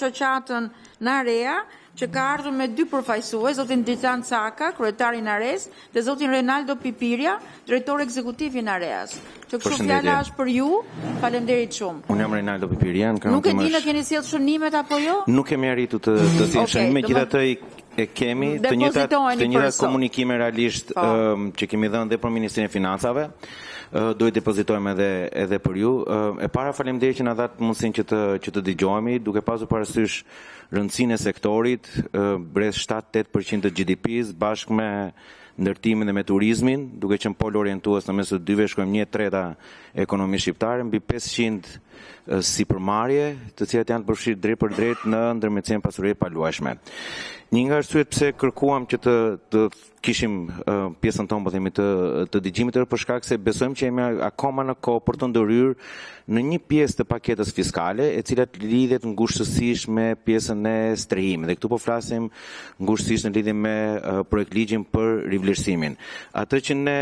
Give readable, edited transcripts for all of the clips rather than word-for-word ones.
shoqatën në Area, që ka ardhur me 2 përfaqësues, zotin Ditan Caka, kryetari i Ares, dhe zotin Renaldo Pipiria, drejtor ekzekutiv i Areas. Që kështu fjala është për ju. Faleminderit shumë. Unë jam Renaldo Pipiria. Nuk e di në keni sjellë shënimet apo jo? Nuk kemi arritur të sjellë shënime, megjithatë e kemi të njëjtat komunikime realisht që kemi dhënë dhe për Ministrinë e Financave. Do i depozitojmë edhe për ju. E para faleminderit që na dhat mundësinë që të dëgjohemi, duke pasur parasysh rëndësinë e sektorit, rreth 7-8% të GDP-s bashkë me ndërtimin dhe me turizmin, duke qenë pol orientues në mes të dyve, shkojmë 1/3 e ekonomisë shqiptare, mbi 500 sipërmarrje, të cilat janë të përfshirë drejt për drejt në ndërmjetësim pasurinë e paluajshme. Një nga arsyet pse kërkuam që të kishim pjesën tonë, po themi, të dëgjimit për shkak se besojmë që jemi akoma në kohë për të ndërhyrë në një pjesë të paketës fiskale, e cila lidhet ngushtësisht me pjesën e strehimit. Dhe këtu po flasim ngushtësisht në lidhje me projektligjin për rivlerësimin. Atë që ne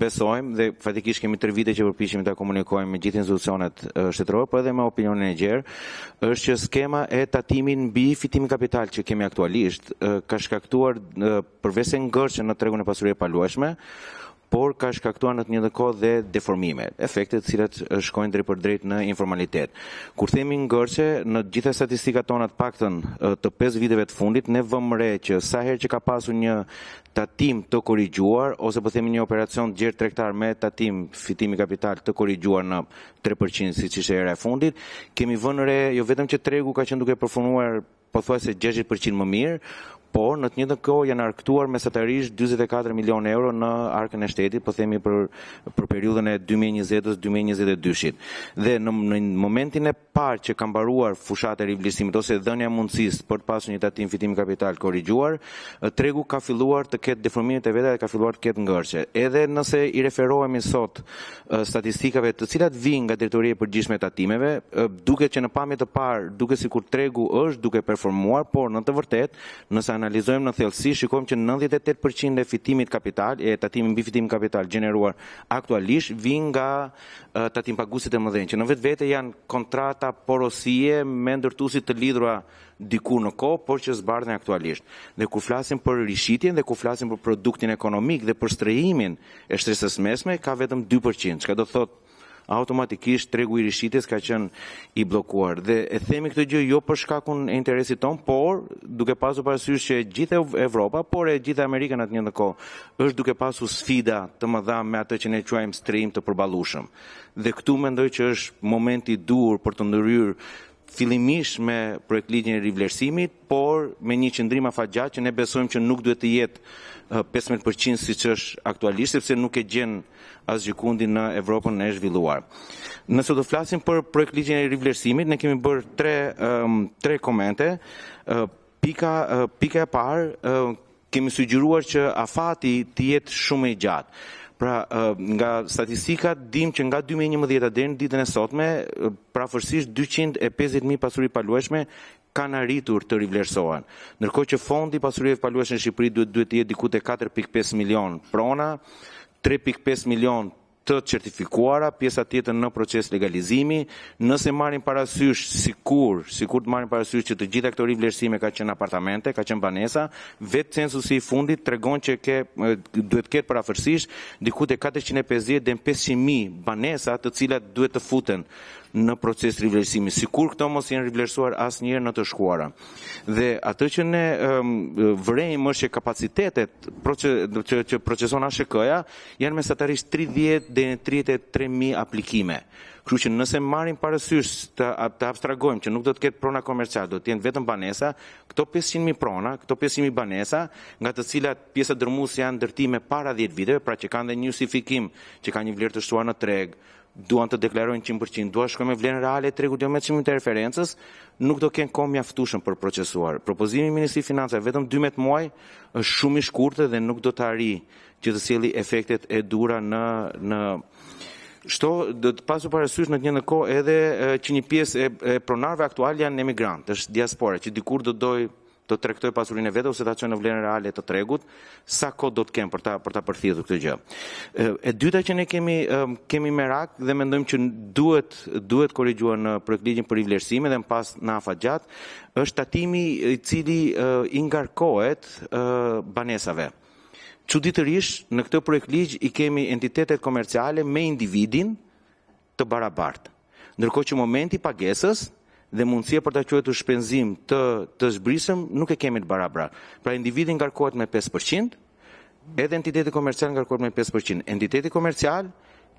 besojmë, dhe fatikisht kemi 3 vite që përpiqemi ta komunikojmë me gjithë institucionet shtetërore, por edhe me opinionin e gjerë, është që skema e tatimit mbi fitimin kapital që kemi aktualisht ka shkaktuar përveç se ngërçe në tregun e pasurisë paluajshme, por ka shkaktuar në të njëjtën kohë dhe deformime, efekte të cilat shkojnë drejt për drejt në informalitet. Kur themi ngërçe, në gjitha statistikat tona të paktën të 5 viteve të fundit, ne vëmë re që sa herë që ka pasur një tatim të korrigjuar, ose po themi një operacion gjerë tregtar me tatim fitimi kapital të korrigjuar në 3%, siç ishte era e fundit, kemi vënë re jo vetëm që tregu ka qenë duke përfunuar pothuajse 60% më mirë, por në të njëjtën kohë janë arktuar mesatarisht 44 milionë euro në arkën e shtetit, po themi për periudhën e 2020-2022. Dhe në momentin e parë që ka mbaruar fushata e rivlerësimit ose dhënia e mundësisë për të pasur një tatim fitimi kapital korrigjuar, tregu ka filluar të ketë deformimet e veta dhe ka filluar të ketë ngërçe. Edhe nëse i referohemi sot statistikave të cilat vijnë nga Drejtoria e Përgjithshme e Tatimeve, duket që në pamje të parë duket sikur tregu është duke performuar, por në të vërtetë, nëse analizojmë në thellësi, shikojmë që 98% e fitimit kapital, e tatimit mbi fitim kapital gjeneruar aktualisht vijnë nga tatimpaguesit e mëdhenj, që në vetvete janë kontrata porosie me ndërtuesit të lidhura diku në kohë, por që zbardhen aktualisht. Dhe kur flasim për rishitjen dhe kur flasim për produktin ekonomik dhe për strehimin e shtresës mesme, ka vetëm 2%, çka do thotë automatikisht tregu i rishitjes ka qenë i bllokuar. Dhe e themi këtë gjë jo për shkakun e interesit ton, por duke pasur parasysh që gjithë Evropa, por e gjithë Amerika në të njëjtën kohë, është duke pasur sfida të mëdha me atë që ne quajmë strehim të përballueshëm. Dhe këtu mendoj që është momenti i dur për të ndërhyrë fillimisht me projektligjin e rivlerësimit, por me një qëndrim afatgjat që ne besojmë që nuk duhet të jetë 15% siç është aktualisht, sepse nuk e gjen asgjë kundi në Evropën e zhvilluar. Nëse do flasim për projektligjin e rivlerësimit, ne kemi bërë 3 komente. Pika e parë, kemi sugjeruar që afati të jetë shumë i gjatë. Pra, nga statistikat dim që nga 2011 deri në ditën e sotme, prafërsisht 250.000 pasuri paluajshme kanë arritur të rivlerësohen. Ndërkohë që fondi pasurive paluajshme në Shqipëri duhet të jetë diku te 4.5 milion prona, 3.5 milion të certifikuara, pjesa tjetër në proces legalizimi. Nëse marrim parasysh sikur të marrim parasysh që të gjitha këto rivlerësime ka qenë apartamente, ka qenë banesa, vetë censusi i fundit tregon që duhet ketë parafërsisht diku te 450 deri në 500.000 banesa të cilat duhet të futen në proces rivlerësimi, sikur këto mos janë rivlerësuar asnjëherë në të shkuara. Dhe atë që ne vërejmë është që kapacitetet që proceson ASHK-ja janë mesatarisht 30 deri në 33.000 aplikime. Kështu që nëse marrim parasysh të abstragojmë që nuk do të ketë prona komerciale, do të jenë vetëm banesa, këto 500.000 prona, këto 500.000 banesa, nga të cilat pjesa dërmuese janë ndërtime para 10 viteve, pra që kanë dhe një justifikim që ka një vlerë të shtuar në treg, duan të deklarojnë 100%, duan shkojnë me vlerën reale e tregut jo me çmimin e referencës, nuk do kenë kohë mjaftueshëm për procesuar. Propozimi i Ministrisë së Financave vetëm 12 muaj është shumë i shkurtër dhe nuk do të arrijë që të sjellë efektet e dura në Shto do të pasur parasysh në të njëjtën kohë edhe që një pjesë e pronarëve aktual janë emigrantë, është diaspora, që dikur do doj të tregtoj pasurinë e vet ose ta çojë në vlerën reale të tregut, sa kohë do të kemë për ta përthithur këtë gjë. E dyta që ne kemi merak dhe mendojmë që duhet korrigjuar në projektligjin për rivlerësime dhe më pas në afatgjat, është tatimi i cili i ngarkohet banesave. Çuditërisht, në këtë projektligj i kemi entitetet komerciale me individin të barabartë. Ndërkohë që momenti i pagesës dhe mundësia për ta quajtur shpenzim të zbrisëm nuk e kemi të barabartë. Pra individi ngarkohet me 5%, edhe entiteti komercial ngarkohet me 5%. Entiteti komercial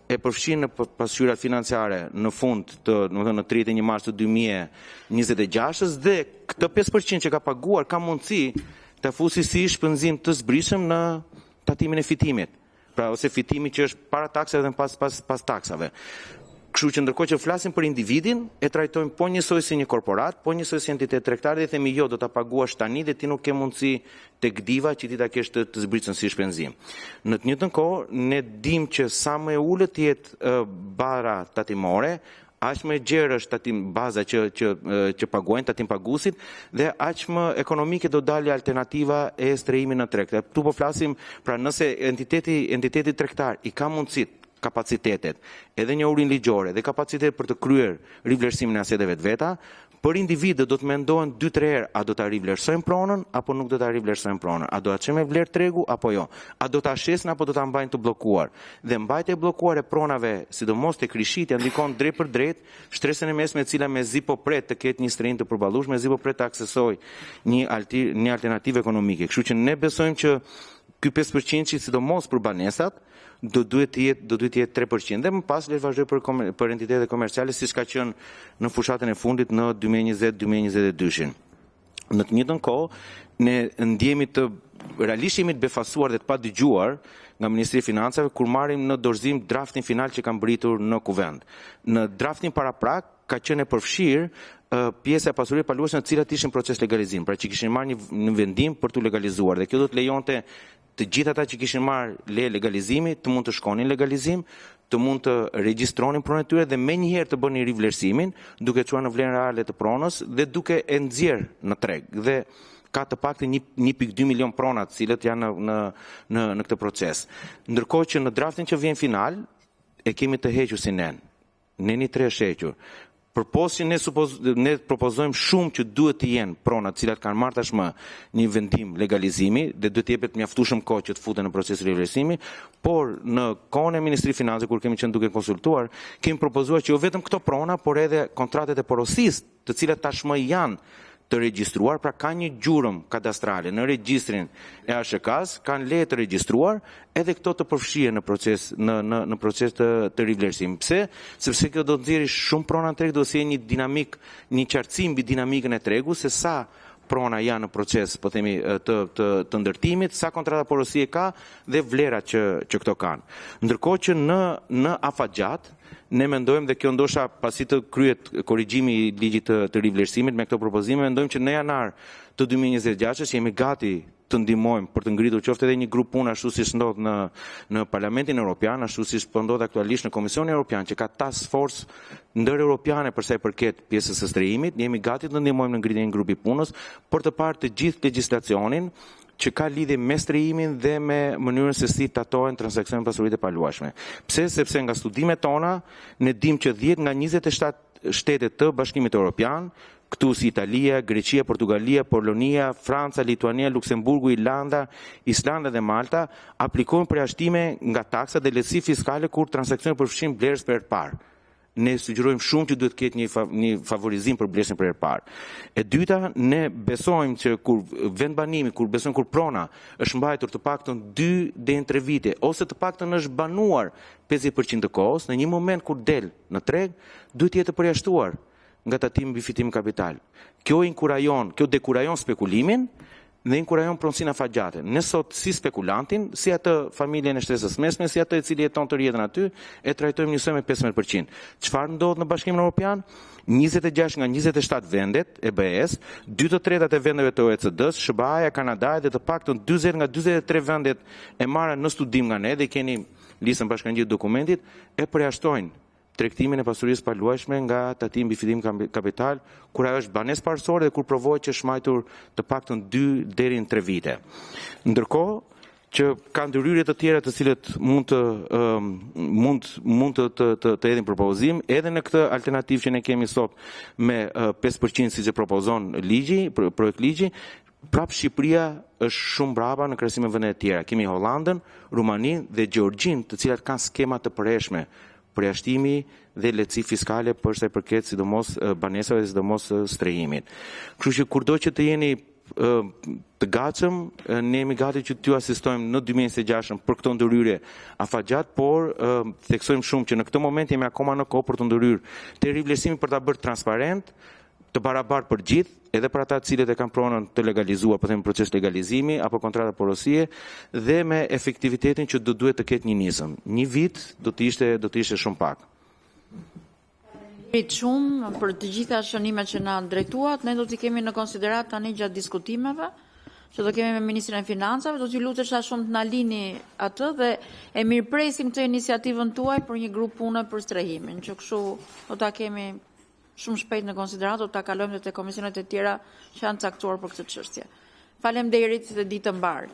e përfshin në pasqyrat financiare në fund në 31 mars të 2026 dhe këtë 5% që ka paguar ka mundësi të fusi si shpenzim të zbrisëm në tatimin e fitimit. Pra ose fitimi që është para taksave dhe pas taksave. Kështu që ndërkohë që flasim për individin, e trajtojmë po njësoj si një korporat, po njësoj si entitet tregtar dhe themi jo, do ta paguash tani dhe ti nuk ke mundësi tek diva që ti ta kesh të zbritën si shpenzim. Në të njëjtën kohë, ne dim që sa më e ulët jetë bara tatimore, aq më e gjerë është baza që paguajnë tatim paguesit dhe aq më ekonomike do dalë alternativa e strehimit në treg. Ktu po flasim, pra nëse entiteti tregtar i ka mundësitë, kapacitetet, edhe njohurin ligjore dhe kapacitet për të kryer rivlerësimin e aseteve të veta, për individët do të mendohen 2-3 herë a do ta rivlerësojnë pronën apo nuk do ta rivlerësojnë pronën, a do ta çojmë vlerë tregu apo jo, a do ta shesin apo do ta mbajnë të bllokuar. Dhe mbajtja e bllokuar e pronave, sidomos tek rishitja, ndikon drejt për drejt shtresën e mesme e cila mezi po pret të ketë një strehim të përballueshëm, mezi po pret të aksesojë një alternativë ekonomike. Kështu që ne besojmë që ky 5% sidomos për banesat do duhet të jetë 3% dhe më pas le të vazhdoj për entitetet komerciale siç ka qenë në fushatën e fundit në 2020-2022. Në të njëjtën kohë, ne ndjehemi realisht jemi të befasuar dhe të padëgjuar nga Ministri i Financave kur marrim në dorëzim draftin final që ka mbritur në kuvend. Në draftin paraprak ka qenë e përfshirë pjesa e pasurive paluese në të cilat ishin proces legalizim, pra që kishin marrë një vendim për tu legalizuar dhe kjo do të lejonte të gjithë ata që kishin marrë leje legalizimi të mund të shkonin legalizim, të mund të regjistronin pronën e tyre dhe menjëherë të bënin rivlerësimin, duke çuar në vlerën reale të pronës dhe duke e nxjerr në treg. Dhe ka të paktën 1.2 milion prona të cilët janë në këtë proces. Ndërkohë që në draftin që vjen final e kemi të hequr si nen. Neni 3 është hequr. Përposi ne propozojmë shumë që duhet të jenë pronat cilat kanë marrë tashmë një vendim legalizimi dhe duhet të jepet mjaftueshëm kohë që të futen në procesin e rivlerësimi, por në kohën e Ministrisë së Financave kur kemi qenë duke konsultuar, kemi propozuar që jo vetëm këto prona, por edhe kontratet e porosisë, të cilat tashmë janë të regjistruar, pra ka një gjurëm kadastrale në regjistrin e ASHK-s, kanë leje të regjistruar, edhe këto të përfshihen në proces të rivlerësimit. Pse? Sepse kjo do të nxjerrë shumë prona në treg, do të sjellë një dinamik, një qartësim mbi dinamikën e tregut se sa prona janë në proces, po themi, të ndërtimit, sa kontrata porosie ka dhe vlerat që këto kanë. Ndërkohë që në afatgjat ne mendojmë dhe kjo ndoshta pasi të kryhet korrigjimi i ligjit të rivlerësimit me këto propozime, mendojmë që në janar të 2026 jemi gati të ndihmojmë për të ngritur qoftë edhe një grup punë ashtu siç ndodh në Parlamentin Evropian, ashtu siç po ndodh aktualisht në Komisionin Evropian që ka task force ndëreuropiane për sa i përket pjesës së strehimit, jemi gati të ndihmojmë në ngritjen e një grupi punës për të parë të gjithë legjislacionin që ka lidhje me strehimin dhe me mënyrën se si tatohen transaksionet pasuritë e paluajshme. Pse? Sepse nga studimet tona ne dimë që 10 nga 27 shtetet të Bashkimit Evropian, këtu si Italia, Greqia, Portugalia, Polonia, Franca, Lituania, Luksemburgu, Irlanda, Islanda dhe Malta aplikojnë përjashtime nga taksa dhe lehtësi fiskale kur transaksionet përfshin blerës për herë të parë. Ne sugjerojmë shumë që duhet ketë një favorizim për blerjen për herë të parë. E dyta, ne besojmë që kur vendbanimi, kur prona është mbajtur të paktën 2 deri në 3 vite ose të paktën është banuar 50% të kohës, në një moment kur del në treg, duhet të jetë përjashtuar nga tatimi mbi fitim kapital. Kjo dekurajon spekulimin dhe inkurajon pronësinë afatgjate. Ne sot si spekulantin, si atë familjen e shtresës mesme, si atë e cili jeton të rjetën aty, e trajtojmë njësoj me 15%. Çfarë ndodh në Bashkimin Evropian? 26 nga 27 vendet e BE-s, 2/3 e vendeve të OECD-s, SBA-ja, Kanadaja dhe të paktën 40 nga 43 vendet e marrën në studim nga ne dhe keni listën bashkangjit dokumentit, e përjashtojnë tregtimin e pasurisë paluajshme nga tatimi mbi fitim kapital, kur ajo është banesë parsorë dhe kur provohet që shmajtur të paktën 2 deri në 3 vite. Ndërkohë që ka ndërhyrje të tjera të cilët mund të hedhin propozim, edhe në këtë alternativë që ne kemi sot me 5% siç e propozon ligji, projekt ligji, prapë Shqipëria është shumë brapa në krahasim me vendet e tjera. Kemi Hollandën, Rumaninë dhe Gjeorgjinë, të cilat kanë skema të përhershme përjashtimi dhe lehtësi fiskale për sa i përket sidomos banesave dhe sidomos strehimit. Kështu që kurdo që të jeni të gatshëm, ne jemi gati që t'ju asistojmë në 2026 për këtë ndërhyrje afatgjat, por theksojmë shumë që në këtë moment jemi akoma në kohë për të ndërhyrë te rivlerësimi për ta bërë transparent, të barabartë për gjithë, edhe për ata të cilët e kanë pronën të legalizuar, po them proces legalizimi apo kontrata porosie, dhe me efektivitetin që do duhet të ketë një nisëm. Një vit do të ishte shumë pak. Shumë për të gjitha shënimet që na drejtuat, ne do t'i kemi në konsiderat tani gjatë diskutimeve, që do kemi me Ministrin e Financave, do t'i lutesha shumë të na lini atë dhe e mirëpresim të iniciativën tuaj për një grup pune për strehimin, që kështu do ta kemi shumë shpejt në konsiderat, do ta kalojmë te komisionet e tjera që janë caktuar për këtë çështje. Faleminderit dhe ditë të mbarë.